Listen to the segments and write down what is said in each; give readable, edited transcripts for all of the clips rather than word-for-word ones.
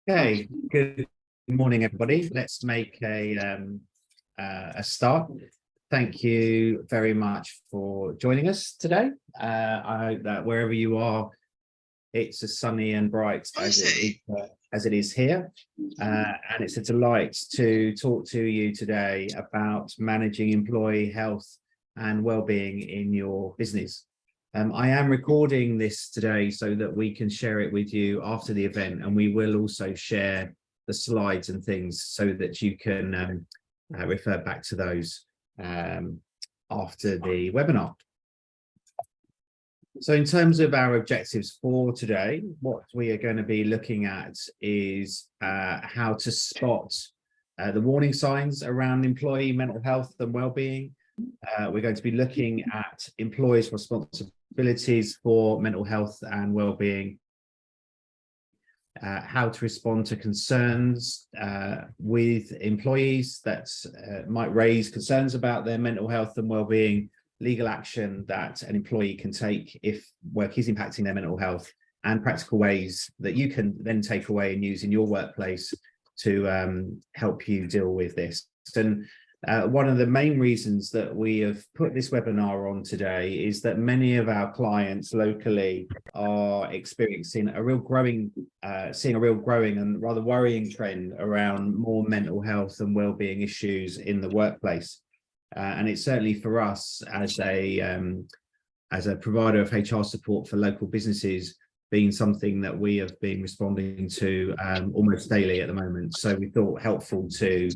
Okay, good morning, everybody. Let's make a start. Thank you very much for joining us today. I hope that wherever you are, it's as sunny and bright as it is here. And it's a delight to talk to you today about managing employee health and well-being in your business. I am recording this today so that we can share it with you after the event, and we will also share the slides and things so that you can refer back to those after the webinar. So in terms of our objectives for today, what we are going to be looking at is how to spot the warning signs around employee mental health and well-being. We're going to be looking at employees' responsibilities for mental health and well-being, how to respond to concerns with employees that might raise concerns about their mental health and well-being, legal action that an employee can take if work is impacting their mental health, and practical ways that you can then take away and use in your workplace to help you deal with this. And one of the main reasons that we have put this webinar on today is that many of our clients locally are experiencing a real growing, seeing a real growing and rather worrying trend around more mental health and well-being issues in the workplace. And it's certainly for us as a provider of HR support for local businesses being something that we have been responding to almost daily at the moment. So we thought helpful to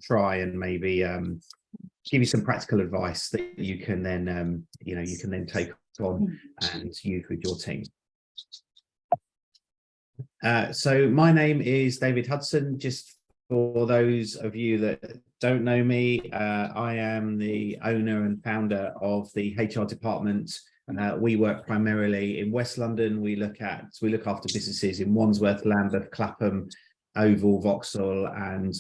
try and maybe give you some practical advice that you can then you can then take on and use with your team. So my name is David Hudson. Just for those of you that don't know me, I am the owner and founder of the HR department. We work primarily in West London. We look after businesses in Wandsworth, Lambeth, Clapham, Oval, Vauxhall, and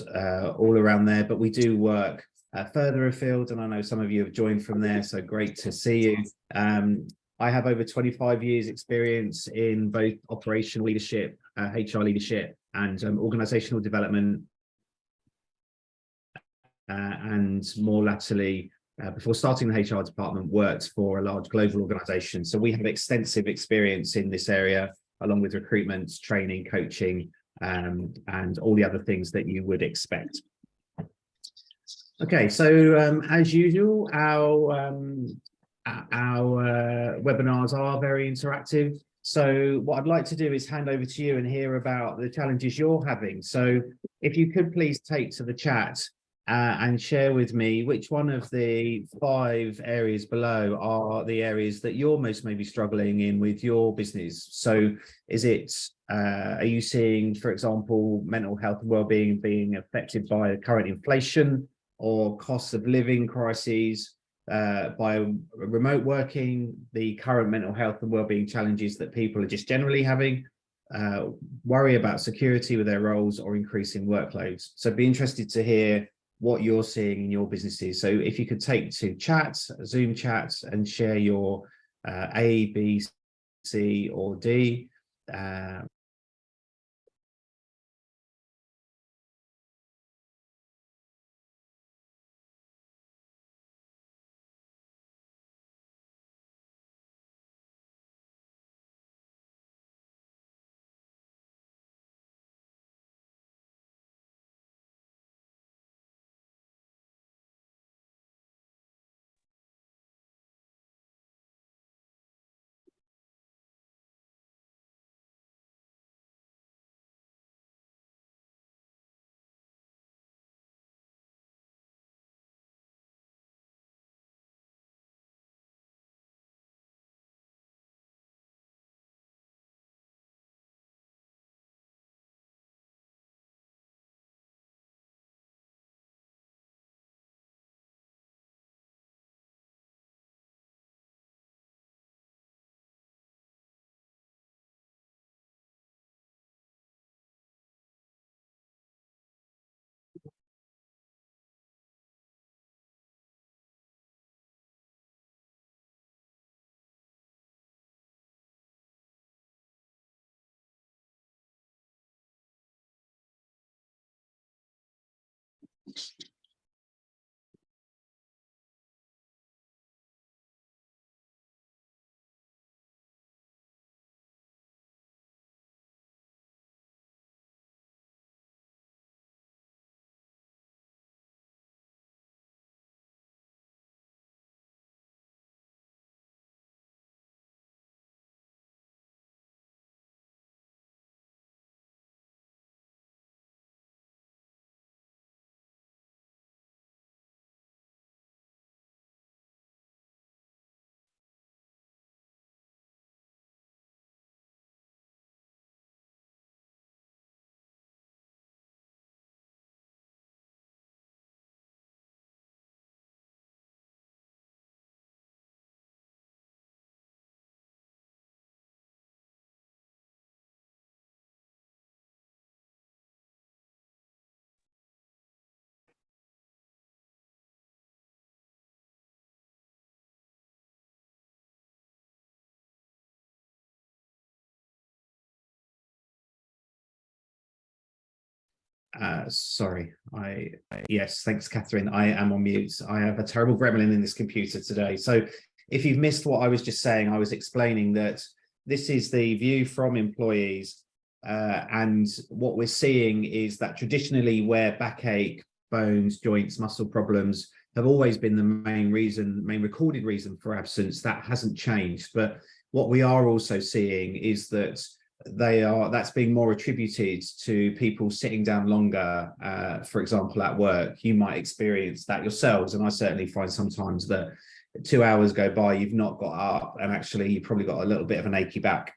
all around there. But we do work further afield, and I know some of you have joined from there, so great to see you. I have over 25 years experience in both operational leadership, HR leadership, and organizational development. And more latterly, before starting the HR department, worked for a large global organization. So we have extensive experience in this area, along with recruitment, training, coaching, and all the other things that you would expect. Okay, so as usual, our webinars are very interactive. So what I'd like to do is hand over to you and hear about the challenges you're having. So if you could please take to the chat and share with me which one of the 5 areas below are the areas that you're most maybe struggling in with your business. So is it, are you seeing, for example, mental health and well-being being affected by the current inflation or cost of living crises, by remote working, the current mental health and well-being challenges that people are just generally having, worry about security with their roles, or increasing workloads? So be interested to hear what you're seeing in your businesses. So if you could take to chats, Zoom chats, and share your A, B, C, or D. Sorry, yes, thanks, Catherine. I am on mute. I have a terrible gremlin in this computer today. So if you've missed what I was just saying, I was explaining that this is the view from employees. And what we're seeing is that traditionally where backache, bones, joints, muscle problems have always been the main recorded reason for absence, that hasn't changed. But what we are also seeing is that that's being more attributed to people sitting down longer. For example, at work, you might experience that yourselves, and I certainly find sometimes that 2 hours go by, you've not got up, and actually you've probably got a little bit of an achy back.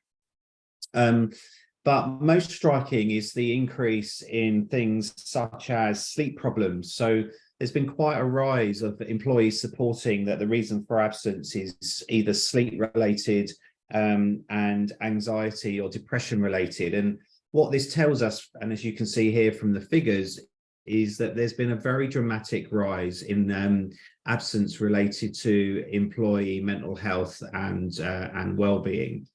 But most striking is the increase in things such as sleep problems. So there's been quite a rise of employees supporting that the reason for absence is either sleep related and anxiety or depression related. And what this tells us, and as you can see here from the figures, is that there's been a very dramatic rise in absence related to employee mental health and well-being.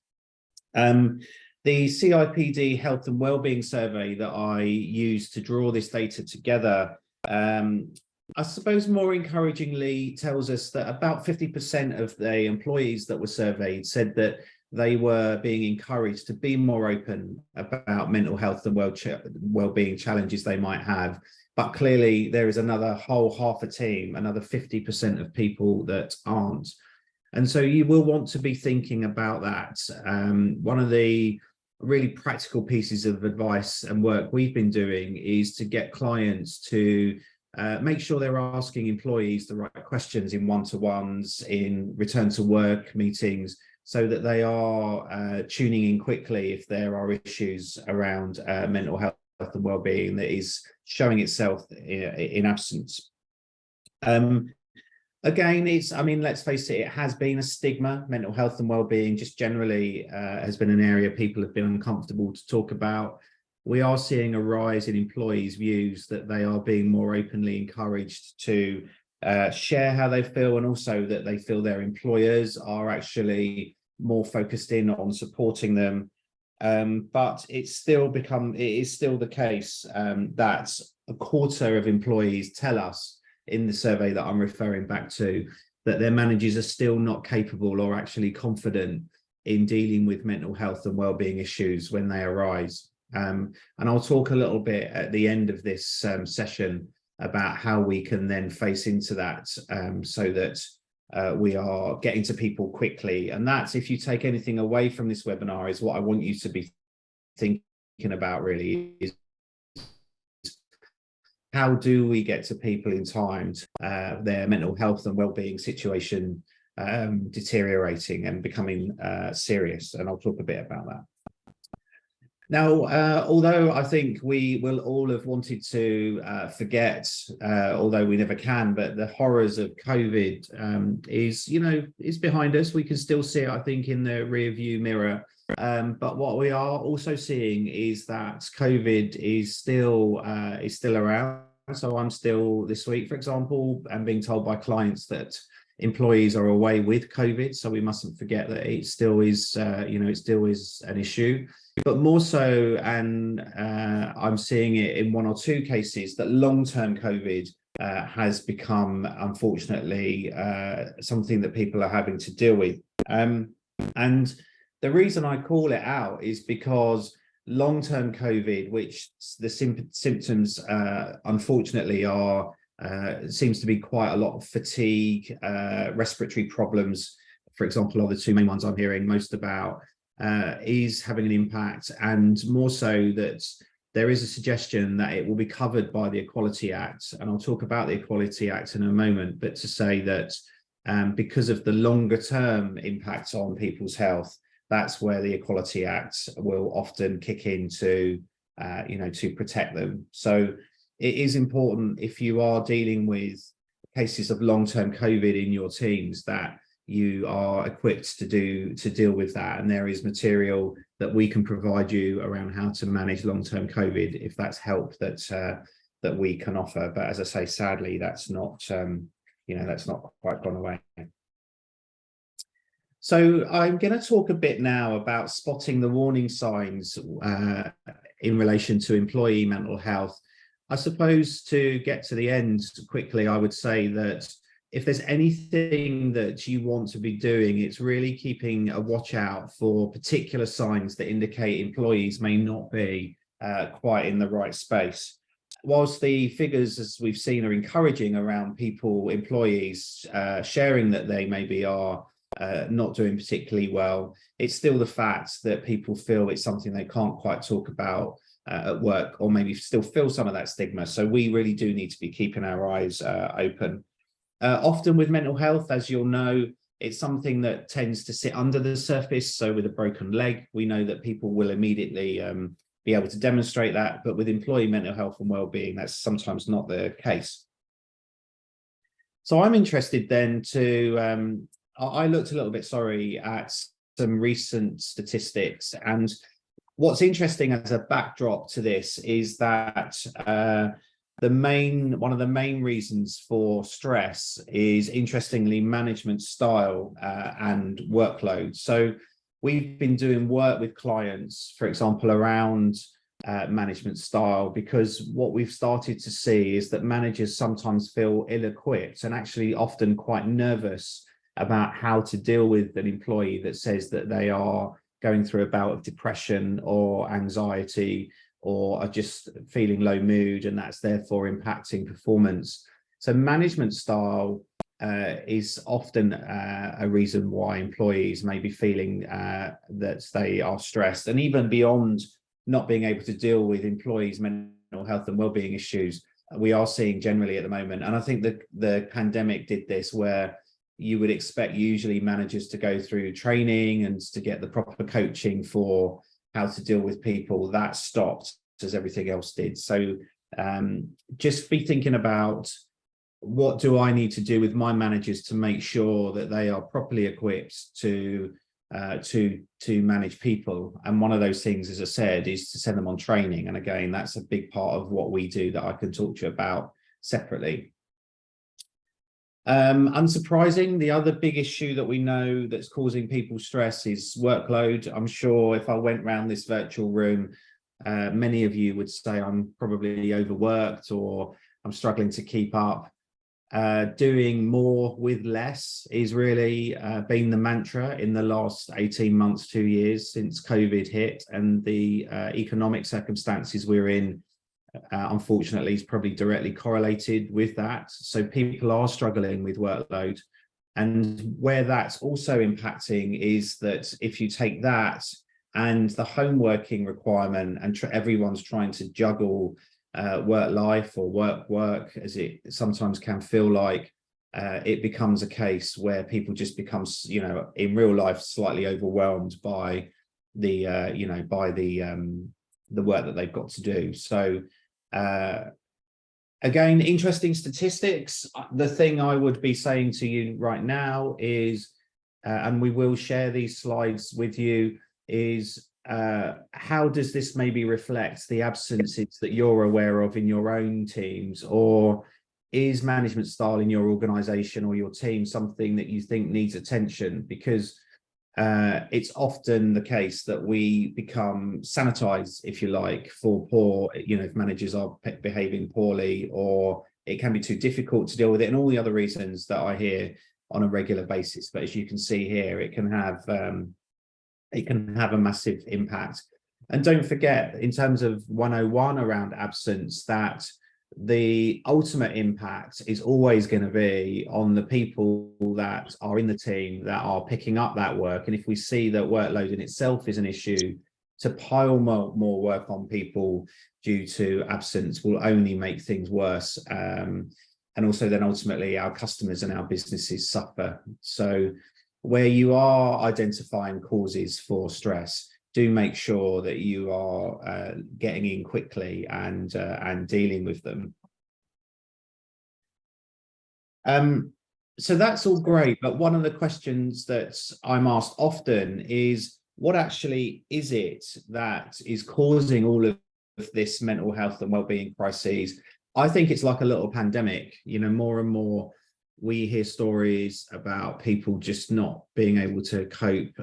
The CIPD Health and Wellbeing Survey that I used to draw this data together, I suppose more encouragingly tells us that about 50% of the employees that were surveyed said that they were being encouraged to be more open about mental health and well-being challenges they might have. But clearly there is another whole half a team, another 50% of people that aren't. And so you will want to be thinking about that. One of the really practical pieces of advice and work we've been doing is to get clients to make sure they're asking employees the right questions in one-to-ones, in return to work meetings, so that they are tuning in quickly if there are issues around mental health and well-being that is showing itself in absence. Again, let's face it, it has been a stigma. Mental health and well-being just generally has been an area people have been uncomfortable to talk about. We are seeing a rise in employees' views that they are being more openly encouraged to share how they feel, and also that they feel their employers are actually more focused in on supporting them. But it is still the case that a quarter of employees tell us in the survey that I'm referring back to that their managers are still not capable or actually confident in dealing with mental health and well-being issues when they arise. And I'll talk a little bit at the end of this session about how we can then face into that so that we are getting to people quickly. And that's, if you take anything away from this webinar, is what I want you to be thinking about really is, how do we get to people in time to their mental health and well-being situation deteriorating and becoming serious? And I'll talk a bit about that. Now, although I think we will all have wanted to forget, although we never can, but the horrors of COVID is behind us. We can still see it, I think, in the rear view mirror. But what we are also seeing is that COVID is still around. So I'm still, this week, for example, I'm being told by clients that employees are away with COVID, so we mustn't forget that it still is, it still is an issue. But more so, and I'm seeing it in 1 or 2 cases, that long-term COVID has become, unfortunately, something that people are having to deal with. And the reason I call it out is because long-term COVID, which the symptoms, unfortunately, are seems to be quite a lot of fatigue, respiratory problems, for example, are the 2 main ones I'm hearing most about, is having an impact, and more so that there is a suggestion that it will be covered by the Equality Act. And I'll talk about the Equality Act in a moment, but to say that because of the longer term impact on people's health, that's where the Equality Act will often kick in to, to protect them. So it is important, if you are dealing with cases of long-term COVID in your teams, that you are equipped to deal with that. And there is material that we can provide you around how to manage long-term COVID, if that's help that we can offer. But as I say, sadly, that's not that's not quite gone away. So I'm going to talk a bit now about spotting the warning signs in relation to employee mental health. I suppose to get to the end quickly, I would say that if there's anything that you want to be doing, it's really keeping a watch out for particular signs that indicate employees may not be quite in the right space. Whilst the figures, as we've seen, are encouraging around employees sharing that they maybe are not doing particularly well, it's still the fact that people feel it's something they can't quite talk about at work, or maybe still feel some of that stigma. So we really do need to be keeping our eyes open. Often with mental health, as you'll know, it's something that tends to sit under the surface. So with a broken leg, we know that people will immediately be able to demonstrate that. But with employee mental health and well-being, that's sometimes not the case. So I'm interested then to, I looked a little bit, at some recent statistics. And what's interesting as a backdrop to this is that one of the main reasons for stress is, interestingly, management style and workload. So we've been doing work with clients, for example, around management style, because what we've started to see is that managers sometimes feel ill-equipped and actually often quite nervous about how to deal with an employee that says that they are going through a bout of depression or anxiety, or are just feeling low mood, and that's therefore impacting performance. So management style is often a reason why employees may be feeling that they are stressed. And even beyond not being able to deal with employees' mental health and well-being issues, we are seeing generally at the moment, and I think that the pandemic did this, where you would expect usually managers to go through training and to get the proper coaching for how to deal with people. That stopped as everything else did. So just be thinking about, what do I need to do with my managers to make sure that they are properly equipped to manage people? And one of those things, as I said, is to send them on training. And again, that's a big part of what we do that I can talk to you about separately. Unsurprising, the other big issue that we know that's causing people stress is workload. I'm sure if I went around this virtual room, many of you would say I'm probably overworked, or I'm struggling to keep up. Doing more with less is really been the mantra in the last 18 months, 2 years since COVID hit, and the economic circumstances we're in, unfortunately, is probably directly correlated with that. So people are struggling with workload. And where that's also impacting is that if you take that and the home working requirement, and everyone's trying to juggle work life or work, as it sometimes can feel like, it becomes a case where people just becomes, in real life, slightly overwhelmed by the, the work that they've got to do. So again, interesting statistics. The thing I would be saying to you right now is, and we will share these slides with you, is how does this maybe reflect the absences that you're aware of in your own teams, or is management style in your organization or your team something that you think needs attention? Because it's often the case that we become sanitized, if you like, for poor, if managers are behaving poorly, or it can be too difficult to deal with it, and all the other reasons that I hear on a regular basis. But as you can see here, it can have a massive impact. And don't forget, in terms of 101 around absence, that the ultimate impact is always going to be on the people that are in the team that are picking up that work. And if we see that workload in itself is an issue, to pile more work on people due to absence will only make things worse. And also then ultimately our customers and our businesses suffer. So where you are identifying causes for stress, do make sure that you are getting in quickly and dealing with them. So that's all great, but one of the questions that I'm asked often is, what actually is it that is causing all of this mental health and wellbeing crises? I think it's like a little pandemic. More and more we hear stories about people just not being able to cope.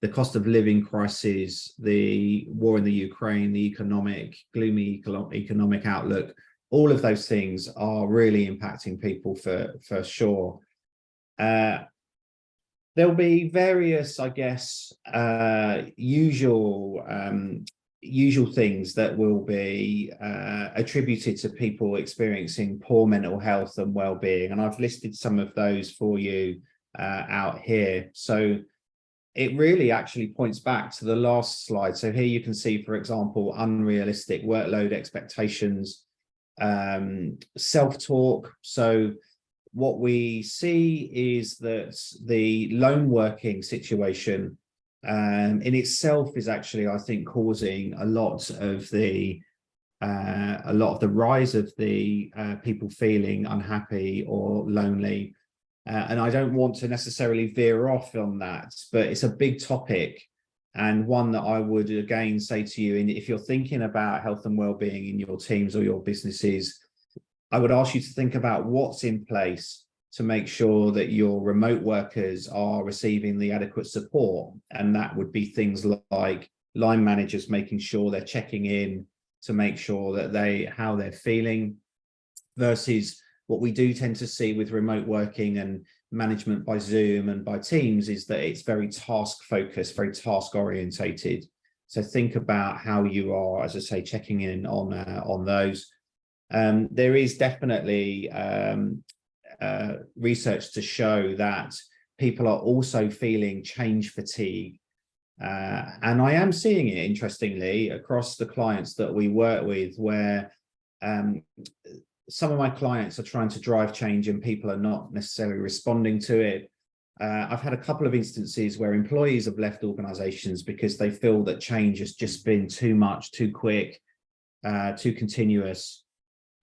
The cost of living crisis, the war in the Ukraine, the gloomy economic outlook, all of those things are really impacting people for sure. There'll be various, I guess, usual things that will be attributed to people experiencing poor mental health and well-being, and I've listed some of those for you out here. So it really actually points back to the last slide. So here you can see, for example, unrealistic workload expectations, self-talk. So what we see is that the lone working situation in itself is actually, I think, causing a lot of the rise of the people feeling unhappy or lonely. And I don't want to necessarily veer off on that, but it's a big topic, and one that I would again say to you, if you're thinking about health and well-being in your teams or your businesses, I would ask you to think about what's in place to make sure that your remote workers are receiving the adequate support. And that would be things like line managers making sure they're checking in to make sure that how they're feeling, versus what we do tend to see with remote working and management by Zoom and by Teams is that it's very task focused, very task orientated. So think about how you are, as I say, checking in on those. There is definitely research to show that people are also feeling change fatigue. And I am seeing it, interestingly, across the clients that we work with, where some of my clients are trying to drive change and people are not necessarily responding to it. I've had a couple of instances where employees have left organizations because they feel that change has just been too much, too quick, too continuous.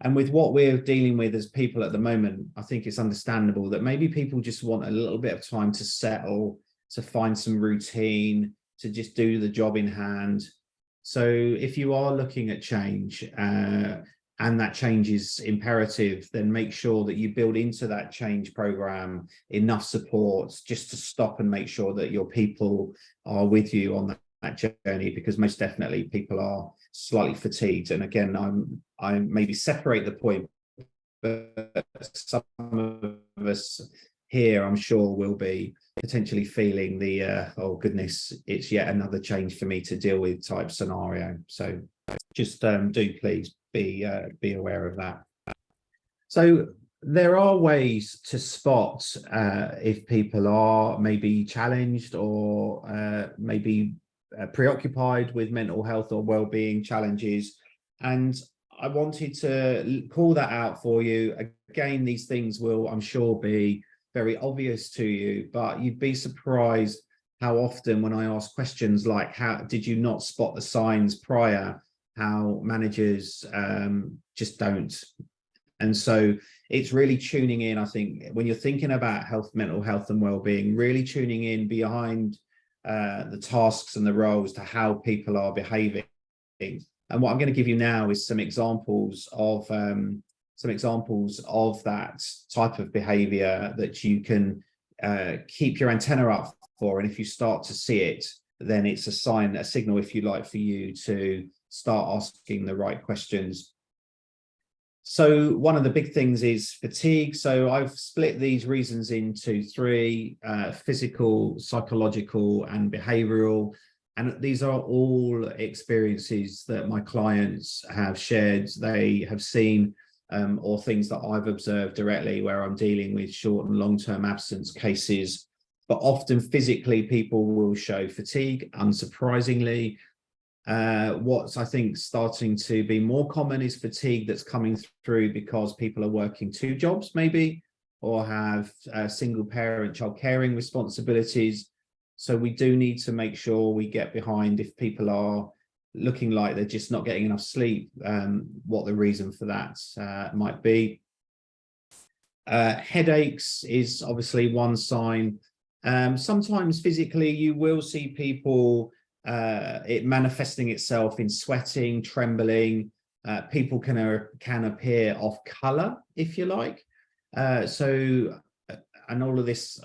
And with what we're dealing with as people at the moment, I think it's understandable that maybe people just want a little bit of time to settle, to find some routine, to just do the job in hand. So if you are looking at change, and that change is imperative, then make sure that you build into that change program enough support just to stop and make sure that your people are with you on that journey, because most definitely people are slightly fatigued. And again, I maybe separate the point, but some of us here, I'm sure, will be potentially feeling the, oh goodness, it's yet another change for me to deal with type scenario. So just do please be aware of that. So there are ways to spot if people are maybe challenged or maybe preoccupied with mental health or well-being challenges, and I wanted to call that out for you. Again, these things will, I'm sure, be very obvious to you, but you'd be surprised how often when I ask questions like, how did you not spot the signs prior, how managers just don't. And so it's really tuning in, I think, when you're thinking about mental health and well-being, really tuning in behind the tasks and the roles to how people are behaving. And what I'm going to give you now is some examples of some examples of that type of behavior that you can keep your antenna up for. And if you start to see it, then it's a sign, a signal, if you like, for you to start asking the right questions. So one of the big things is fatigue. So I've split these reasons into three: physical, psychological, and behavioral. And these are all experiences that my clients have shared, they have seen, or things that I've observed directly where I'm dealing with short and long-term absence cases. But often physically, people will show fatigue, unsurprisingly. What's, I think, starting to be more common is fatigue that's coming through because people are working two jobs maybe, or have single parent child caring responsibilities. So we do need to make sure we get behind if people are looking like they're just not getting enough sleep, what the reason for that might be. Headaches is obviously one sign. Sometimes physically you will see people it manifesting itself in sweating, trembling. People can appear off color, if you like. And all of this,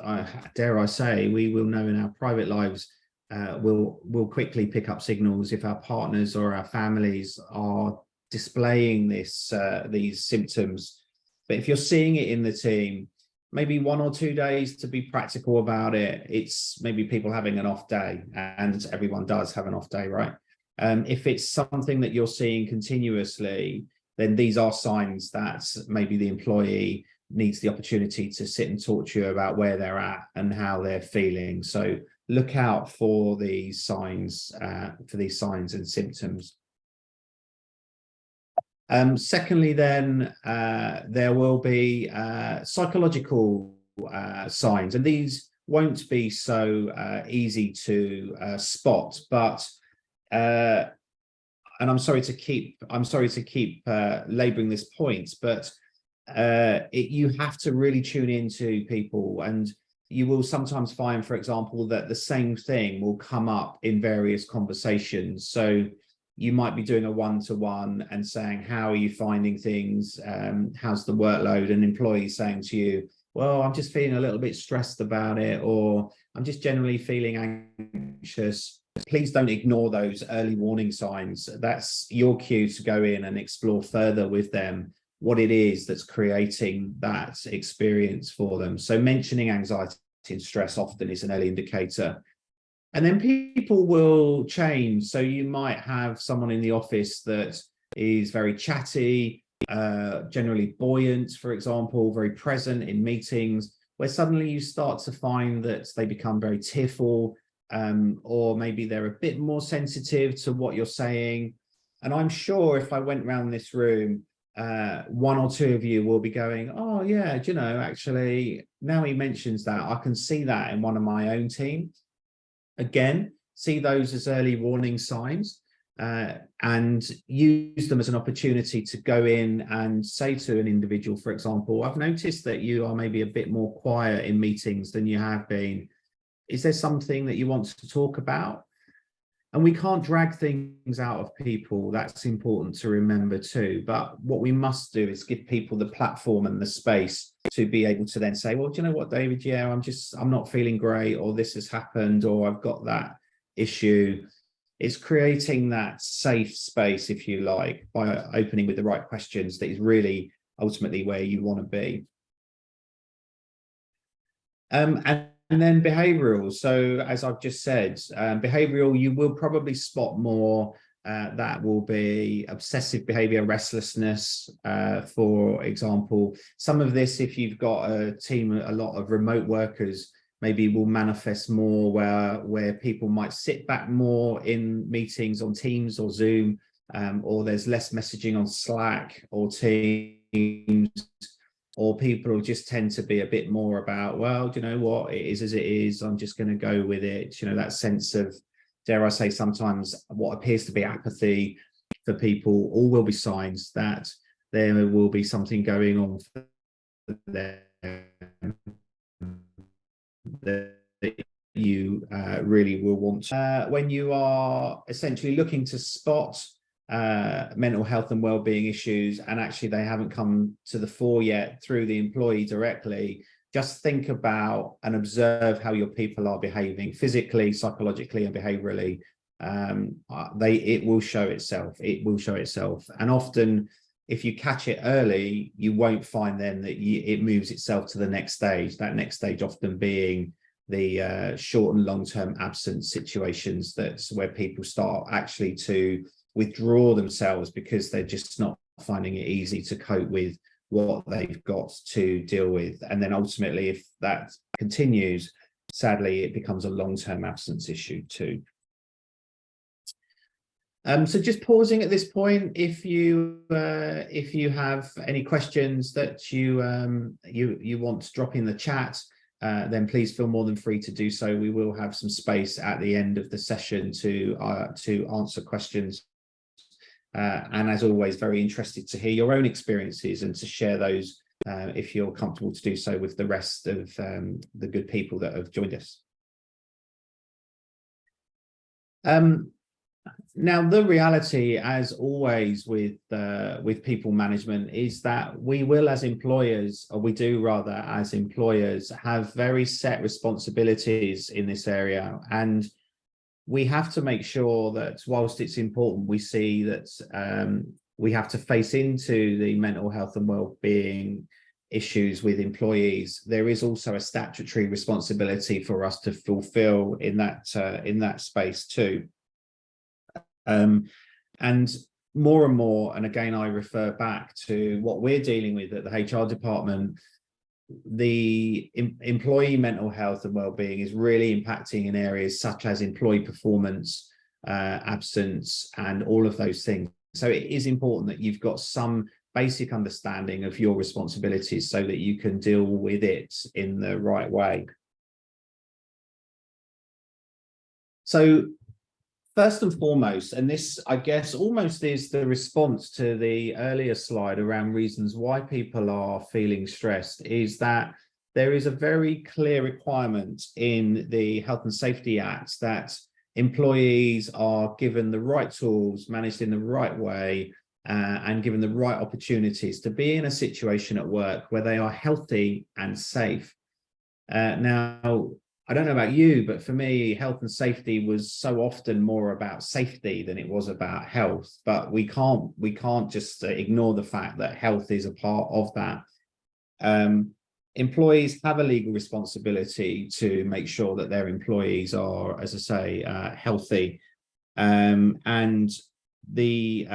dare I say, we will know in our private lives. We'll quickly pick up signals if our partners or our families are displaying these symptoms. But if you're seeing it in the team, maybe 1 or 2 days to be practical about it. It's maybe people having an off day, and everyone does have an off day, right? If it's something that you're seeing continuously, then these are signs that maybe the employee needs the opportunity to sit and talk to you about where they're at and how they're feeling. So look out for these signs, and symptoms. Secondly, then there will be psychological signs, and these won't be so easy to spot. But and I'm sorry to keep laboring this point, but you have to really tune into people, and you will sometimes find, for example, that the same thing will come up in various conversations. So you might be doing a one-to-one and saying, how are you finding things? How's the workload? And employees saying to you, well, I'm just feeling a little bit stressed about it, or I'm just generally feeling anxious. Please don't ignore those early warning signs. That's your cue to go in and explore further with them what it is that's creating that experience for them. So mentioning anxiety and stress often is an early indicator. And then people will change. So you might have someone in the office that is very chatty, generally buoyant, for example, very present in meetings, where suddenly you start to find that they become very tearful, or maybe they're a bit more sensitive to what you're saying. And I'm sure if I went around this room, 1 or 2 of you will be going, oh yeah, do you know, actually, now he mentions that, I can see that in one of my own team. Again, see those as early warning signs, and use them as an opportunity to go in and say to an individual, for example, I've noticed that you are maybe a bit more quiet in meetings than you have been. Is there something that you want to talk about? And we can't drag things out of people. That's important to remember too. But what we must do is give people the platform and the space to be able to then say, well, do you know what, David? Yeah, I'm not feeling great, or this has happened, or I've got that issue. It's creating that safe space, if you like, by opening with the right questions that is really ultimately where you want to be. And then behavioral. So as I've just said, behavioral, you will probably spot more. That will be obsessive behavior, restlessness, for example. Some of this, if you've got a team, a lot of remote workers, maybe will manifest more where people might sit back more in meetings on Teams or Zoom, or there's less messaging on Slack or Teams. Or people just tend to be a bit more about, well, do you know what, it is as it is, I'm just going to go with it. You know, that sense of, dare I say, sometimes what appears to be apathy for people, all will be signs that there will be something going on for them that you really will want. When you are essentially looking to spot mental health and well-being issues, and actually they haven't come to the fore yet through the employee directly, just think about and observe how your people are behaving physically, psychologically, and behaviorally. It will show itself. It will show itself. And often, if you catch it early, you won't find then that it moves itself to the next stage. That next stage often being the short and long-term absence situations. That's where people start actually to withdraw themselves because they're just not finding it easy to cope with what they've got to deal with. And then ultimately, if that continues, sadly, it becomes a long-term absence issue too. So just pausing at this point, if you have any questions that you want to drop in the chat, then please feel more than free to do so. We will have some space at the end of the session to answer questions. And as always, very interested to hear your own experiences and to share those if you're comfortable to do so with the rest of the good people that have joined us. Now, the reality, as always with people management, is that we will, as employers, or we do rather as employers, have very set responsibilities in this area. And we have to make sure that whilst it's important, we see that we have to face into the mental health and well-being issues with employees. There is also a statutory responsibility for us to fulfill in that space too. And more and more, and again, I refer back to what we're dealing with at the HR department, the employee mental health and well-being is really impacting in areas such as employee performance, absence, and all of those things. So it is important that you've got some basic understanding of your responsibilities so that you can deal with it in the right way. So first and foremost, and this, I guess, almost is the response to the earlier slide around reasons why people are feeling stressed, is that there is a very clear requirement in the Health and Safety Act that employees are given the right tools, managed in the right way, and given the right opportunities to be in a situation at work where they are healthy and safe. Now, I don't know about you, but for me, health and safety was so often more about safety than it was about health. But we can't just ignore the fact that health is a part of that. Employees have a legal responsibility to make sure that their employees are, as I say, healthy. And the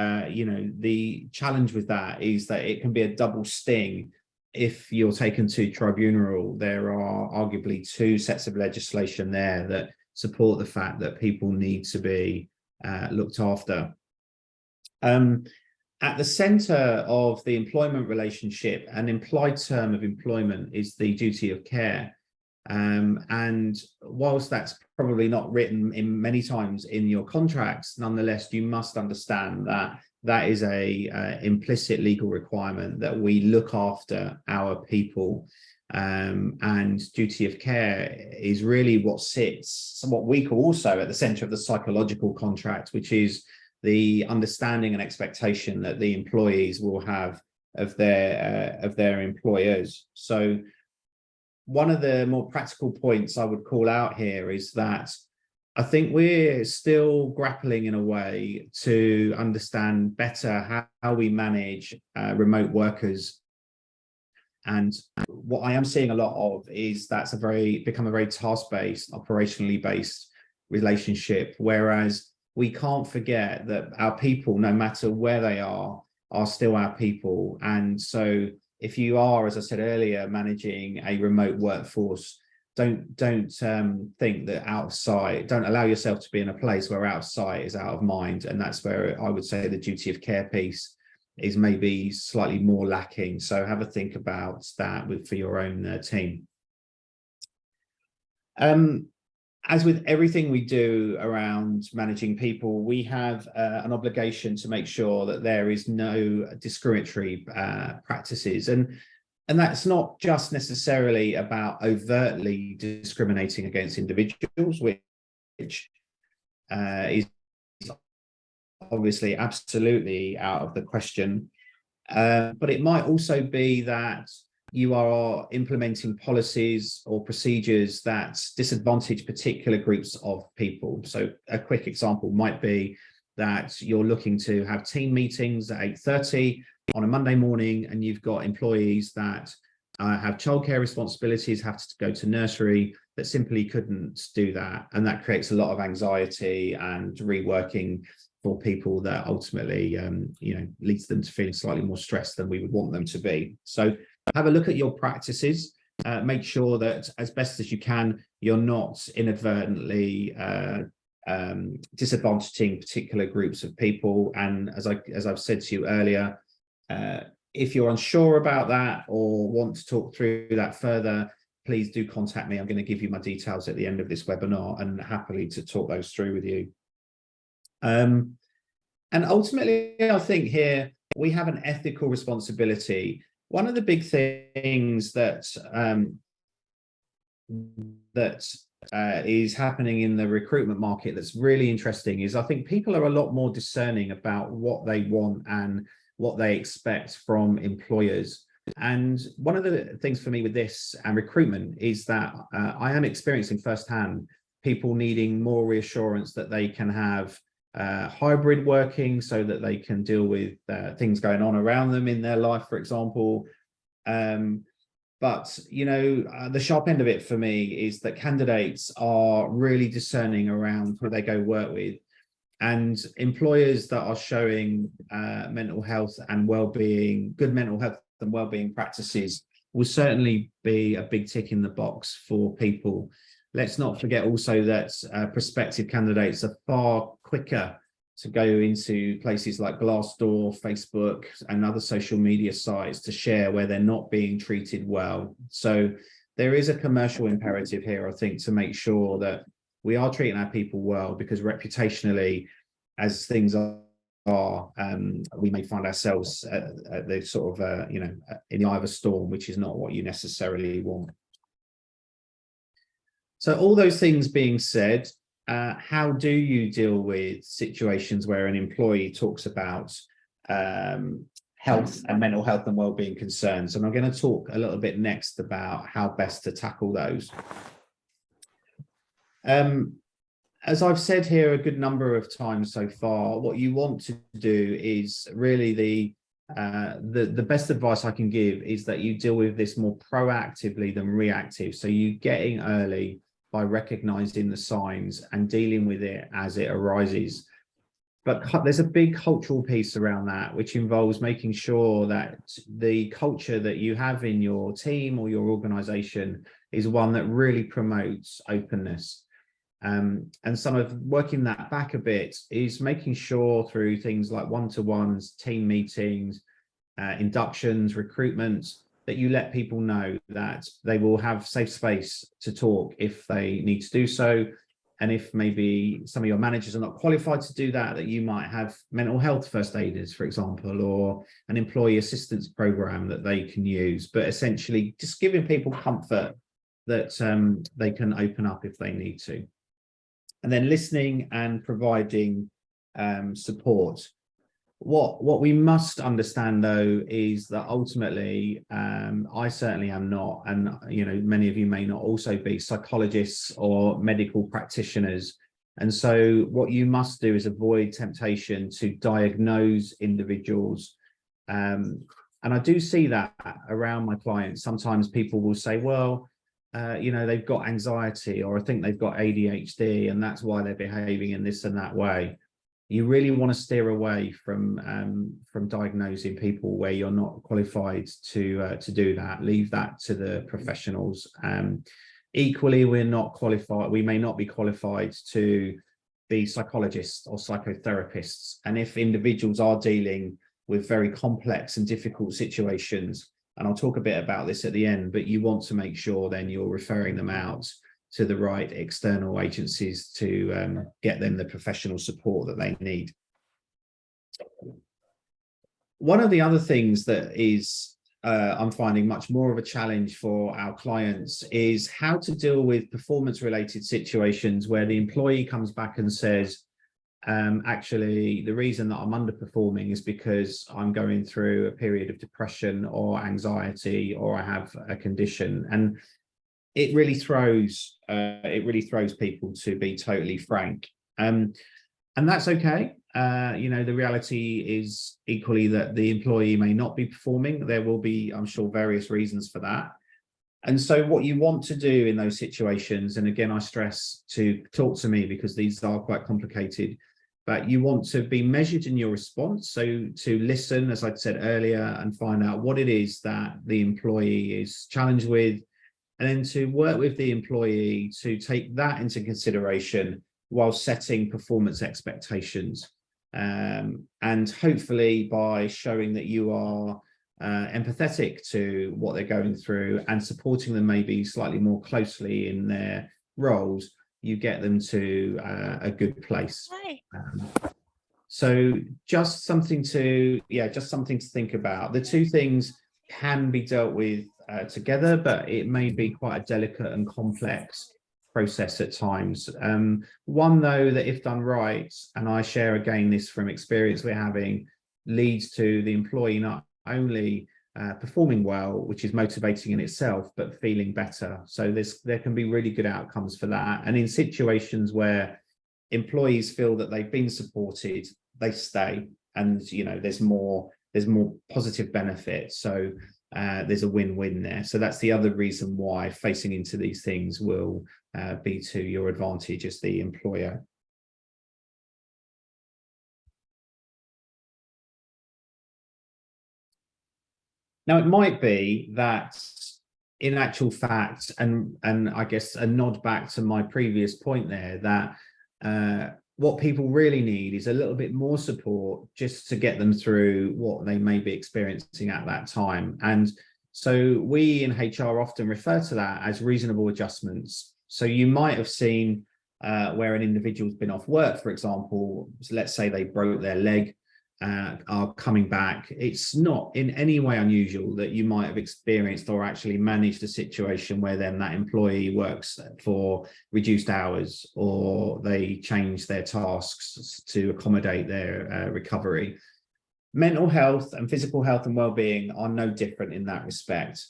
challenge with that is that it can be a double sting. If you're taken to tribunal, there are arguably two sets of legislation there that support the fact that people need to be looked after. At the centre of the employment relationship, an implied term of employment is the duty of care. And whilst that's probably not written in many times in your contracts, nonetheless, you must understand that that is a implicit legal requirement that we look after our people, and duty of care is really what sits, what we call also at the center of the psychological contract, which is the understanding and expectation that the employees will have of their employers. So one of the more practical points I would call out here is that I think we're still grappling in a way to understand better how we manage remote workers. And what I am seeing a lot of is that's become a very task-based, operationally based relationship, whereas we can't forget that our people, no matter where they are still our people. And so if you are, as I said earlier, managing a remote workforce, don't think that out of sight, don't allow yourself to be in a place where out of sight is out of mind. And that's where I would say the duty of care piece is maybe slightly more lacking. So have a think about that for your own team. As with everything we do around managing people, we have an obligation to make sure that there is no discriminatory practices. And that's not just necessarily about overtly discriminating against individuals, which is obviously absolutely out of the question. But it might also be that you are implementing policies or procedures that disadvantage particular groups of people. So a quick example might be that you're looking to have team meetings at 8:30 on a Monday morning, and you've got employees that have childcare responsibilities, have to go to nursery, that simply couldn't do that. And that creates a lot of anxiety and reworking for people that ultimately, leads them to feeling slightly more stressed than we would want them to be. So have a look at your practices, make sure that as best as you can, you're not inadvertently disadvantaging particular groups of people. And as I've said to you earlier, if you're unsure about that or want to talk through that further, please do contact me. I'm going to give you my details at the end of this webinar and happily to talk those through with you. And ultimately, I think here we have an ethical responsibility. One of the big things that is happening in the recruitment market that's really interesting is I think people are a lot more discerning about what they want and what they expect from employers. And one of the things for me with this and recruitment is that I am experiencing firsthand people needing more reassurance that they can have hybrid working so that they can deal with things going on around them in their life, for example. But, the sharp end of it for me is that candidates are really discerning around who they go work with. And employers that are showing mental health and well-being, good mental health and well-being practices will certainly be a big tick in the box for people. Let's not forget also that prospective candidates are far quicker to go into places like Glassdoor, Facebook, and other social media sites to share where they're not being treated well. So there is a commercial imperative here, I think, to make sure that we are treating our people well, because reputationally, as things are, we may find ourselves at the sort of, in the eye of a storm, which is not what you necessarily want. So all those things being said, how do you deal with situations where an employee talks about health and mental health and wellbeing concerns? And I'm going to talk a little bit next about how best to tackle those. As I've said here a good number of times so far, what you want to do is really the best advice I can give is that you deal with this more proactively than reactive. So you get in early by recognizing the signs and dealing with it as it arises. But there's a big cultural piece around that, which involves making sure that the culture that you have in your team or your organization is one that really promotes openness. And some of working that back a bit is making sure through things like one-to-ones, team meetings, inductions, recruitment, that you let people know that they will have safe space to talk if they need to do so. And if maybe some of your managers are not qualified to do that, that you might have mental health first aiders, for example, or an employee assistance program that they can use. But essentially just giving people comfort that they can open up if they need to. And then listening and providing support. What we must understand, though, is that ultimately, I certainly am not, and many of you may not also be psychologists or medical practitioners. And so what you must do is avoid temptation to diagnose individuals. And I do see that around my clients. Sometimes people will say, well, they've got anxiety, or I think they've got ADHD, and that's why they're behaving in this and that way. You really want to steer away from diagnosing people where you're not qualified to do that. Leave that to the professionals. Equally, we may not be qualified to be psychologists or psychotherapists. And if individuals are dealing with very complex and difficult situations, and I'll talk a bit about this at the end, but you want to make sure then you're referring them out to the right external agencies to get them the professional support that they need. One of the other things that is I'm finding much more of a challenge for our clients is how to deal with performance related situations where the employee comes back and says, actually the reason that I'm underperforming is because I'm going through a period of depression or anxiety, or I have a condition. And it really throws people, to be totally frank. And that's okay. The reality is equally that the employee may not be performing. There will be, I'm sure, various reasons for that. And so what you want to do in those situations, and again, I stress to talk to me because these are quite complicated, but you want to be measured in your response. So to listen, as I said earlier, and find out what it is that the employee is challenged with, and then to work with the employee to take that into consideration while setting performance expectations. And hopefully by showing that you are empathetic to what they're going through and supporting them maybe slightly more closely in their roles, you get them to a good place. So just something to think about. The two things can be dealt with together, but it may be quite a delicate and complex process at times. One, though, that if done right, and I share again this from experience we're having, leads to the employee not only performing well, which is motivating in itself, but feeling better. So there can be really good outcomes for that. And in situations where employees feel that they've been supported, they stay, and there's more positive benefits. So there's a win-win there. So that's the other reason why facing into these things will be to your advantage as the employer. Now, it might be that in actual fact, and I guess a nod back to my previous point there, that what people really need is a little bit more support just to get them through what they may be experiencing at that time. And so we in HR often refer to that as reasonable adjustments. So you might have seen where an individual's been off work, for example, so let's say they broke their leg, are coming back. It's not in any way unusual that you might have experienced or actually managed a situation where then that employee works for reduced hours, or they change their tasks to accommodate their recovery. Mental health and physical health and well-being are no different in that respect.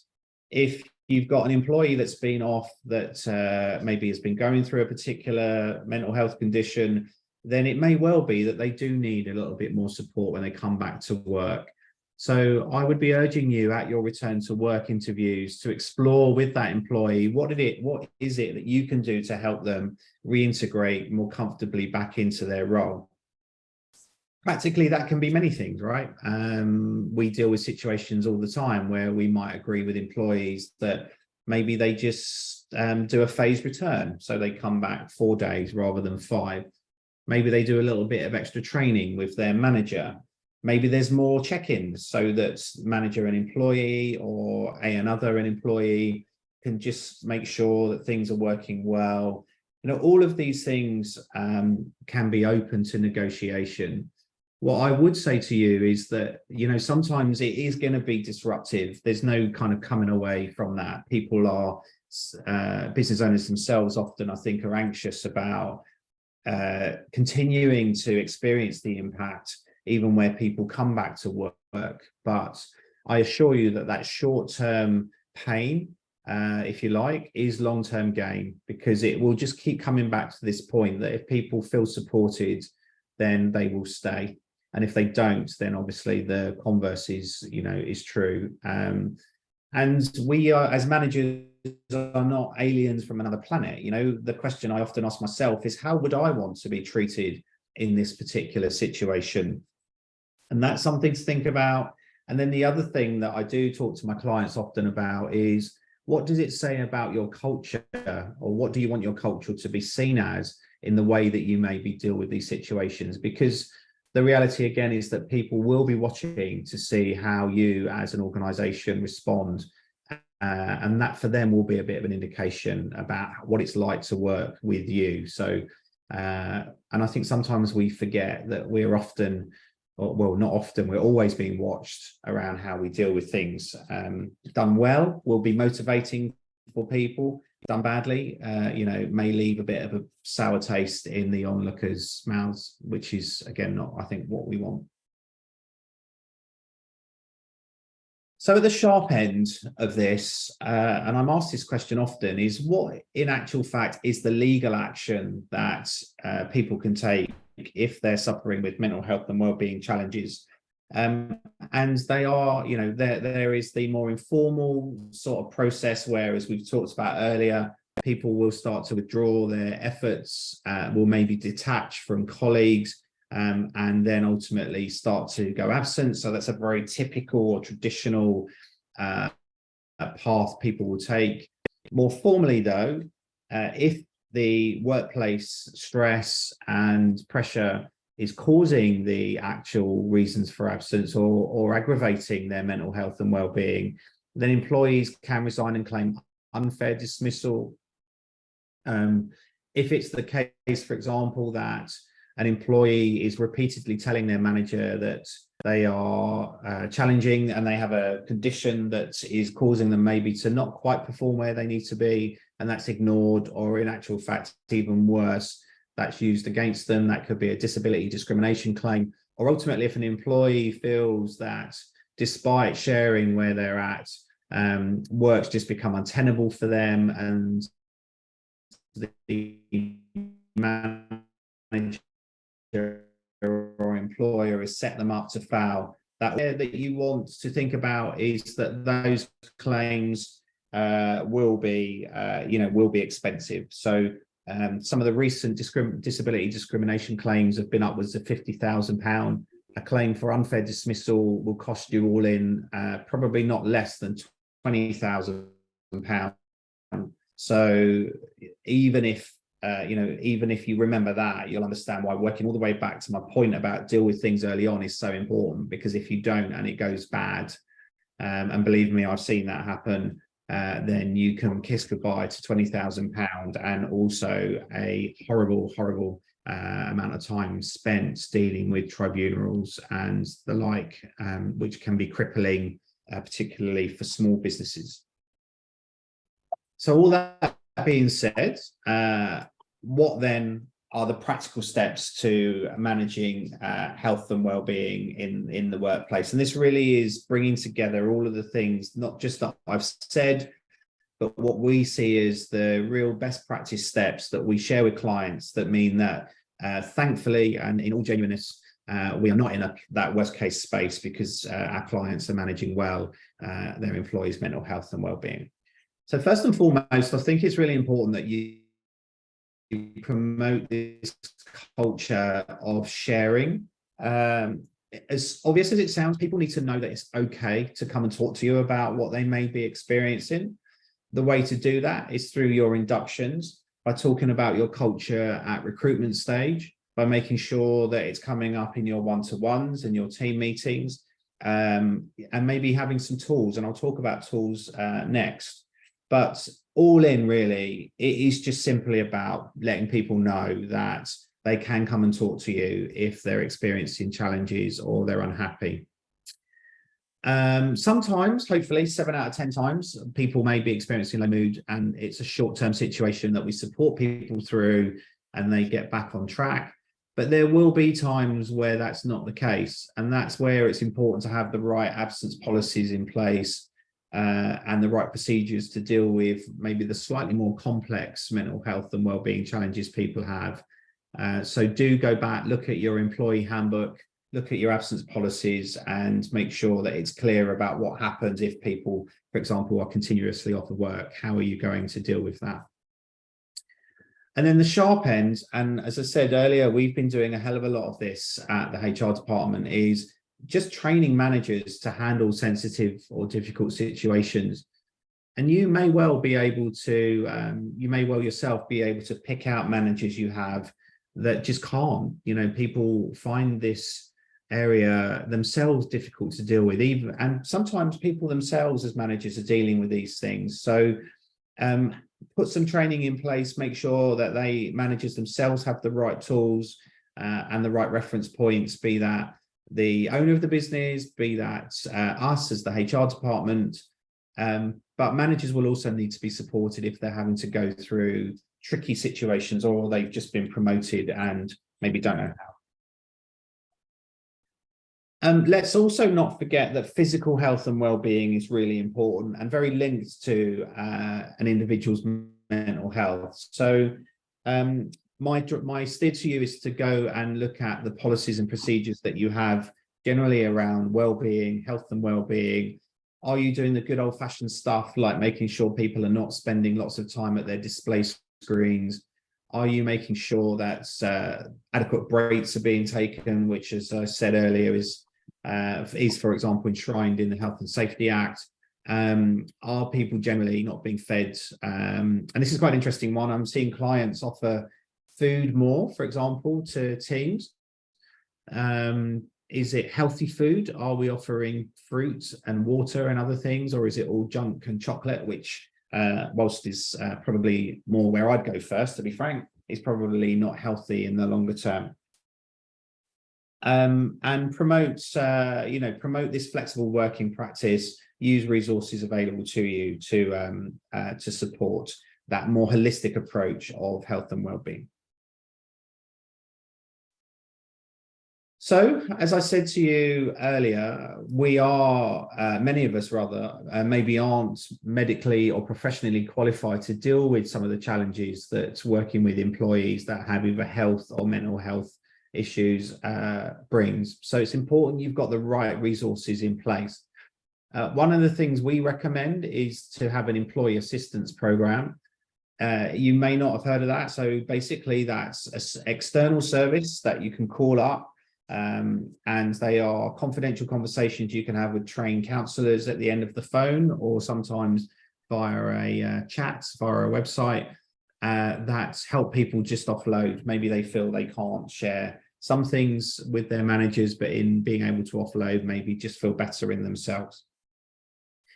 If you've got an employee that's been off, that maybe has been going through a particular mental health condition, then it may well be that they do need a little bit more support when they come back to work. So I would be urging you at your return to work interviews to explore with that employee what is it that you can do to help them reintegrate more comfortably back into their role. Practically, that can be many things, right? We deal with situations all the time where we might agree with employees that maybe they just do a phased return. So they come back 4 days rather than 5. Maybe they do a little bit of extra training with their manager. Maybe there's more check-ins so that manager and employee, or another an employee, can just make sure that things are working well. All of these things can be open to negotiation. What I would say to you is that, sometimes it is going to be disruptive. There's no kind of coming away from that. People are, business owners themselves often, I think, are anxious about continuing to experience the impact even where people come back to work. But I assure you that short-term pain, if you like, is long-term gain, because it will just keep coming back to this point that if people feel supported, then they will stay. And if they don't, then obviously the converse is true. And we are, as managers, are not aliens from another planet. The question I often ask myself is, how would I want to be treated in this particular situation? And that's something to think about. And then the other thing that I do talk to my clients often about is, what does it say about your culture, or what do you want your culture to be seen as in the way that you maybe deal with these situations? Because the reality, again, is that people will be watching to see how you as an organization respond. And that for them will be a bit of an indication about what it's like to work with you. So, and I think sometimes we forget that we're often, well, not often, we're always being watched around how we deal with things. Done well will be motivating for people, done badly, may leave a bit of a sour taste in the onlookers' mouths, which is, again, not, I think, what we want. So at the sharp end of this, and I'm asked this question often, is what in actual fact is the legal action that people can take if they're suffering with mental health and wellbeing challenges? And they are, there is the more informal sort of process where, as we've talked about earlier, people will start to withdraw their efforts, will maybe detach from colleagues, and then ultimately start to go absent. So that's a very typical or traditional path people will take. More formally, though, if the workplace stress and pressure is causing the actual reasons for absence or aggravating their mental health and well-being, then employees can resign and claim unfair dismissal. If it's the case, for example, that an employee is repeatedly telling their manager that they are challenging and they have a condition that is causing them maybe to not quite perform where they need to be, and that's ignored, or in actual fact, even worse, that's used against them. That could be a disability discrimination claim. Or ultimately, if an employee feels that despite sharing where they're at, work's just become untenable for them, and the manager or employer has set them up to fail, that you want to think about is that those claims will be expensive. So some of the recent disability discrimination claims have been upwards of £50,000. A claim for unfair dismissal will cost you all in probably not less than £20,000. So even if you remember that, you'll understand why working all the way back to my point about deal with things early on is so important, because if you don't and it goes bad, and believe me, I've seen that happen, then you can kiss goodbye to £20,000 and also a horrible amount of time spent dealing with tribunals and the like, which can be crippling, particularly for small businesses. So all that being said, what then are the practical steps to managing health and well-being in the workplace? And this really is bringing together all of the things, not just that I've said, but what we see is the real best practice steps that we share with clients that mean that, thankfully, and in all genuineness, we are not in that worst case space, because our clients are managing well their employees' mental health and well-being. So first and foremost, I think it's really important that you promote this culture of sharing. As obvious as it sounds, people need to know that it's okay to come and talk to you about what they may be experiencing. The way to do that is through your inductions, by talking about your culture at recruitment stage, by making sure that it's coming up in your one-to-ones and your team meetings, and maybe having some tools, and I'll talk about tools next. But all in, really, it is just simply about letting people know that they can come and talk to you if they're experiencing challenges or they're unhappy. Sometimes, hopefully 7 out of 10 times, people may be experiencing low mood, and it's a short-term situation that we support people through and they get back on track. But there will be times where that's not the case, and that's where it's important to have the right absence policies in place, and the right procedures to deal with maybe the slightly more complex mental health and well-being challenges people have. So do go back, look at your employee handbook, look at your absence policies, and make sure that it's clear about what happens if people, for example, are continuously off of work. How are you going to deal with that? And then the sharp end, and as I said earlier, we've been doing a hell of a lot of this at the HR department, is just training managers to handle sensitive or difficult situations. And you may well be able to, you may well yourself be able to pick out managers you have that just can't. People find this area themselves difficult to deal with, and sometimes people themselves as managers are dealing with these things. So put some training in place, make sure that managers themselves have the right tools and the right reference points, be that the owner of the business, be that us as the HR department. But but managers will also need to be supported if they're having to go through tricky situations, or they've just been promoted and maybe don't know how. Let's also not forget that physical health and well-being is really important and very linked to an individual's mental health. So my steer to you is to go and look at the policies and procedures that you have generally around well-being, health and well-being. Are you doing the good old-fashioned stuff like making sure people are not spending lots of time at their display screens? Are you making sure that adequate breaks are being taken, which, as I said earlier, is, for example, enshrined in the Health and Safety Act? Are people generally not being fed? And this is quite an interesting one. I'm seeing clients offer food more, for example, to teams. Is it healthy food? Are we offering fruit and water and other things, or is it all junk and chocolate, which whilst is probably more where I'd go first, to be frank, is probably not healthy in the longer term. And promote this flexible working practice. Use resources available to you to support that more holistic approach of health and well-being. So, as I said to you earlier, we are, many of us rather, maybe aren't medically or professionally qualified to deal with some of the challenges that working with employees that have either health or mental health issues brings. So it's important you've got the right resources in place. One of the things we recommend is to have an employee assistance program. You may not have heard of that. So basically that's an external service that you can call up. And they are confidential conversations you can have with trained counsellors at the end of the phone, or sometimes via a chat, via a website, that help people just offload. Maybe they feel they can't share some things with their managers, but in being able to offload, maybe just feel better in themselves.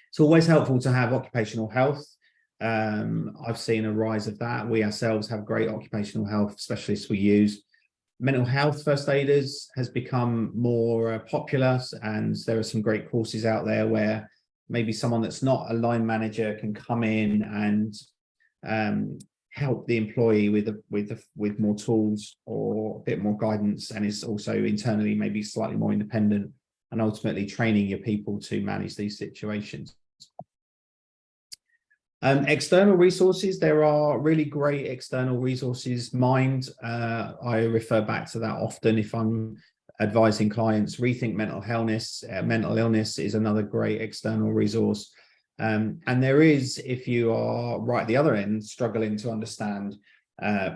It's always helpful to have occupational health. I've seen a rise of that. We ourselves have great occupational health specialists we use. Mental health first aiders has become more popular, and there are some great courses out there where maybe someone that's not a line manager can come in and help the employee with more tools or a bit more guidance, and is also internally maybe slightly more independent, and ultimately training your people to manage these situations. External resources, there are really great external resources. Mind, I refer back to that often if I'm advising clients. Rethink Mental Illness. Mental illness is another great external resource. And there is, if you are right at the other end, struggling to understand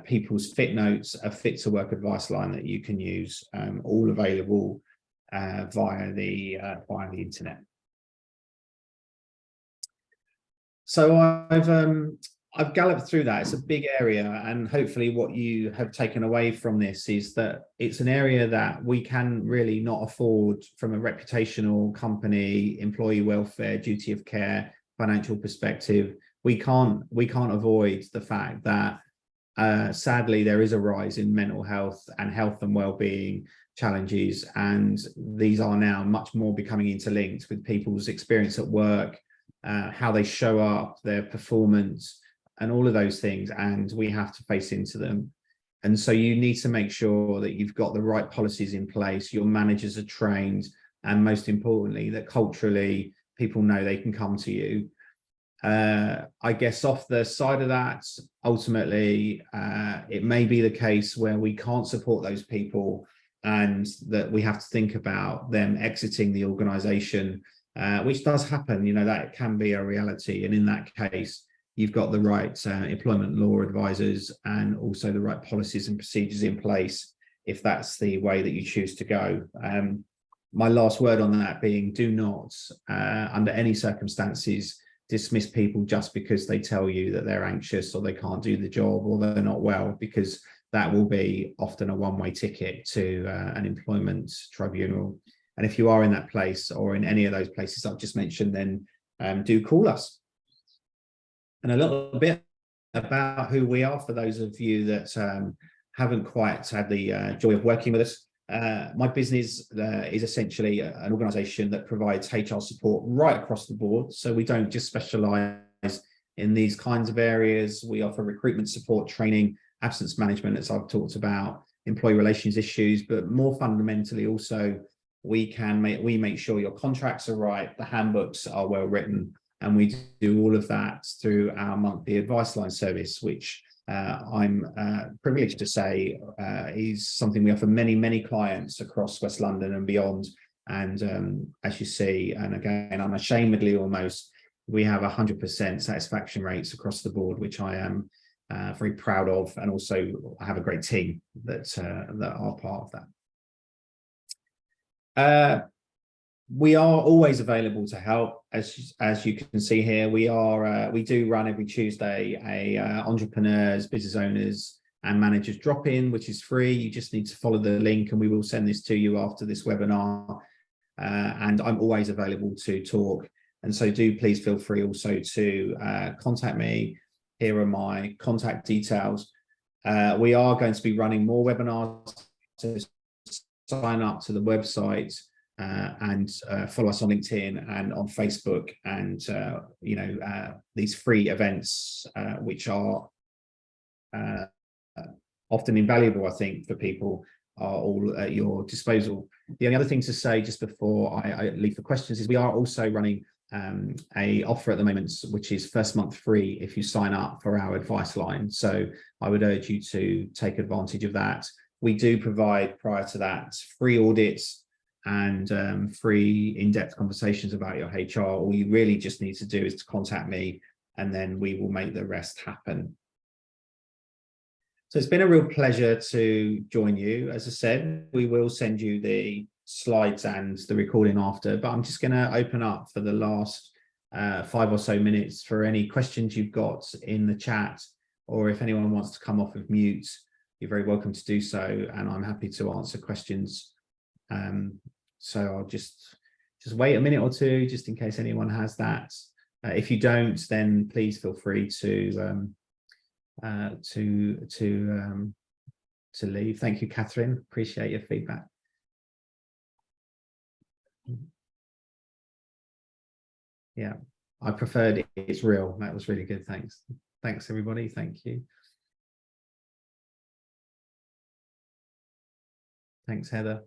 people's fit notes, a fit to work advice line that you can use, all available via the internet. So I've galloped through that. It's a big area, and hopefully what you have taken away from this is that it's an area that we can really not afford from a reputational company, employee welfare, duty of care, financial perspective. We can't avoid the fact that sadly there is a rise in mental health and well-being challenges, and these are now much more becoming interlinked with people's experience at work, how they show up, their performance, and all of those things, and we have to face into them. And so you need to make sure that you've got the right policies in place, your managers are trained, and most importantly, that culturally people know they can come to you. I guess off the side of that, ultimately, it may be the case where we can't support those people, and that we have to think about them exiting the organization, which does happen. You know, that can be a reality. And in that case, you've got the right employment law advisors and also the right policies and procedures in place if that's the way that you choose to go. My last word on that being, do not, under any circumstances, dismiss people just because they tell you that they're anxious or they can't do the job or they're not well, because that will be often a one-way ticket to an employment tribunal. And if you are in that place or in any of those places I've just mentioned, then do call us. And a little bit about who we are for those of you that haven't quite had the joy of working with us. My business is essentially an organization that provides HR support right across the board. So we don't just specialize in these kinds of areas. We offer recruitment support, training, absence management, as I've talked about, employee relations issues, but more fundamentally also we make sure your contracts are right, the handbooks are well written, and we do all of that through our monthly advice line service, which I'm privileged to say is something we offer many clients across West London and beyond. And as you see, and again, unashamedly almost, we have 100% satisfaction rates across the board, which I am very proud of, and also I have a great team that are part of that. We are always available to help, as you can see here. We do run every Tuesday a entrepreneurs, business owners, and managers drop-in, which is free. You just need to follow the link, and we will send this to you after this webinar. And I'm always available to talk, and so do please feel free also to contact me. Here are my contact details. We are going to be running more webinars, so sign up to the website. And follow us on LinkedIn and on Facebook, and these free events, which are often invaluable, I think, for people, are all at your disposal. The only other thing to say just before I leave for questions is we are also running a offer at the moment, which is first month free if you sign up for our advice line. So I would urge you to take advantage of that. We do provide, prior to that, free audits and free in-depth conversations about your HR. All you really just need to do is to contact me, and then we will make the rest happen. So it's been a real pleasure to join you. As I said, we will send you the slides and the recording after, but I'm just going to open up for the last 5 or so minutes for any questions you've got in the chat, or if anyone wants to come off of mute, you're very welcome to do so, and I'm happy to answer questions. So I'll just wait a minute or two, just in case anyone has that. If you don't, then please feel free to leave. Thank you, Catherine. Appreciate your feedback. Yeah, I preferred it's real. That was really good. Thanks. Thanks, everybody. Thank you. Thanks, Heather.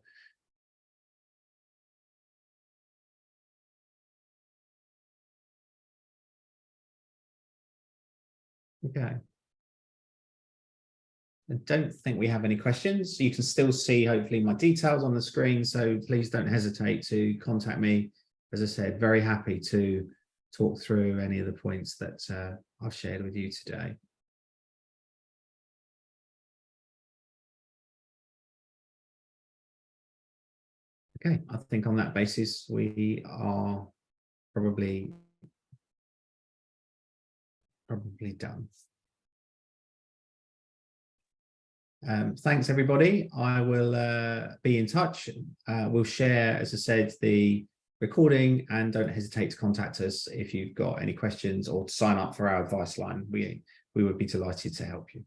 Okay. I don't think we have any questions. You can still see, hopefully, my details on the screen, so please don't hesitate to contact me. As I said, very happy to talk through any of the points that I've shared with you today. Okay, I think on that basis, we are probably done. Thanks, everybody. I will be in touch. We'll share, as I said, the recording, and don't hesitate to contact us if you've got any questions or to sign up for our advice line. We would be delighted to help you.